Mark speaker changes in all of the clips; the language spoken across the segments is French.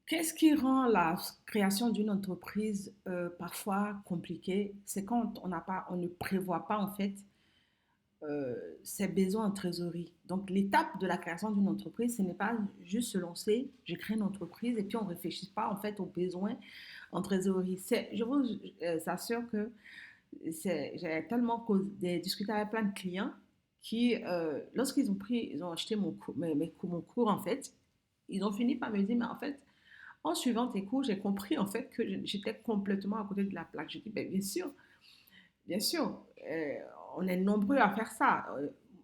Speaker 1: Qu'est-ce qui rend la création d'une entreprise parfois compliquée? C'est quand on ne prévoit pas en fait ses besoins en trésorerie. Donc l'étape de la création d'une entreprise, ce n'est pas juste se lancer, je crée une entreprise et puis on ne réfléchit pas en fait aux besoins en trésorerie. Je vous assure que j'ai tellement discuté avec plein de clients qui, lorsqu'ils ils ont acheté mon cours en fait, ils ont fini par me dire, mais en fait, en suivant tes cours, j'ai compris en fait que j'étais complètement à côté de la plaque. Je dis, ben, bien sûr, on est nombreux à faire ça.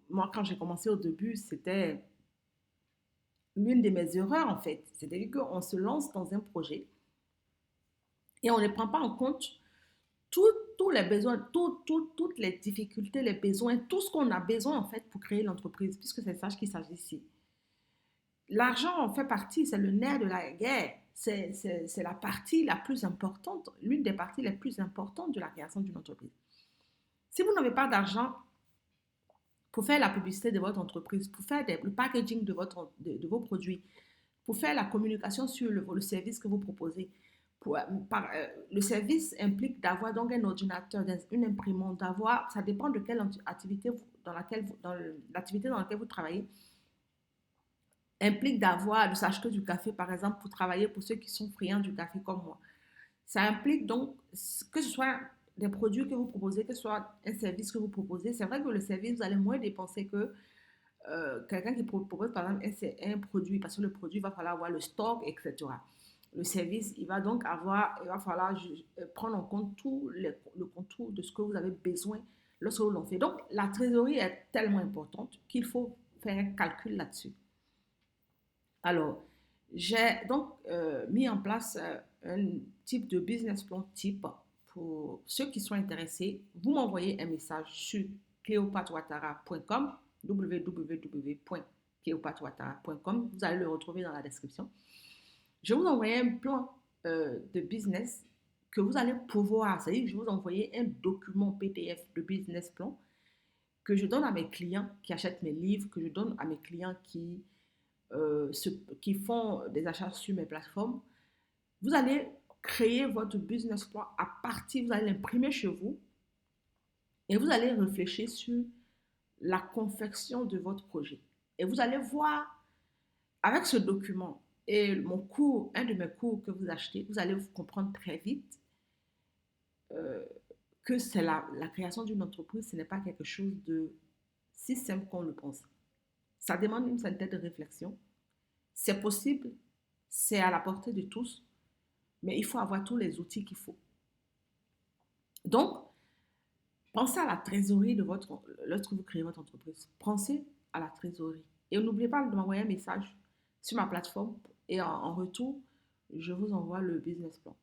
Speaker 1: Moi, quand j'ai commencé au début, c'était l'une de mes erreurs en fait. C'est-à-dire qu'on se lance dans un projet et on ne prend pas en compte tous tous les besoins, toutes les difficultés, les besoins, tout ce qu'on a besoin en fait pour créer l'entreprise, puisque c'est ça qu'il s'agit ici. L'argent en fait partie, c'est le nerf de la guerre. C'est la partie la plus importante, l'une des parties les plus importantes de la création d'une entreprise. Si vous n'avez pas d'argent pour faire la publicité de votre entreprise, pour faire le packaging de vos produits, pour faire la communication sur le service que vous proposez, le service implique d'avoir donc un ordinateur, une imprimante, ça dépend de quelle activité l'activité dans laquelle vous travaillez, implique de s'acheter du café, par exemple, pour travailler pour ceux qui sont friands du café comme moi. Ça implique donc que ce soit des produits que vous proposez, que ce soit un service que vous proposez. C'est vrai que le service, vous allez moins dépenser que quelqu'un qui propose, par exemple, un produit, parce que le produit, il va falloir avoir le stock, etc. Le service, il va falloir prendre en compte le contour de ce que vous avez besoin lorsque vous l'en faites. Donc, la trésorerie est tellement importante qu'il faut faire un calcul là-dessus. Alors, j'ai donc mis en place un type de business plan type pour ceux qui sont intéressés. Vous m'envoyez un message sur cleopatwatara.com, www.cleopatwatara.com. Vous allez le retrouver dans la description. Je vais vous envoyer un plan de business que vous allez pouvoir, c'est-à-dire que je vais vous envoyer un document PDF de business plan que je donne à mes clients qui achètent mes livres, que je donne à mes clients euh, qui font des achats sur mes plateformes. Vous allez créer votre business plan à partir, vous allez l'imprimer chez vous et vous allez réfléchir sur la confection de votre projet. Et vous allez voir avec ce document et un de mes cours que vous achetez, vous allez vous comprendre très vite euh, que c'est la création d'une entreprise, ce n'est pas quelque chose de si simple qu'on le pense. Ça demande une certaine réflexion. C'est possible, c'est à la portée de tous, mais il faut avoir tous les outils qu'il faut. Donc, pensez à la trésorerie lorsque vous créez votre entreprise. Pensez à la trésorerie. Et n'oubliez pas de m'envoyer un message sur ma plateforme et en retour, je vous envoie le business plan.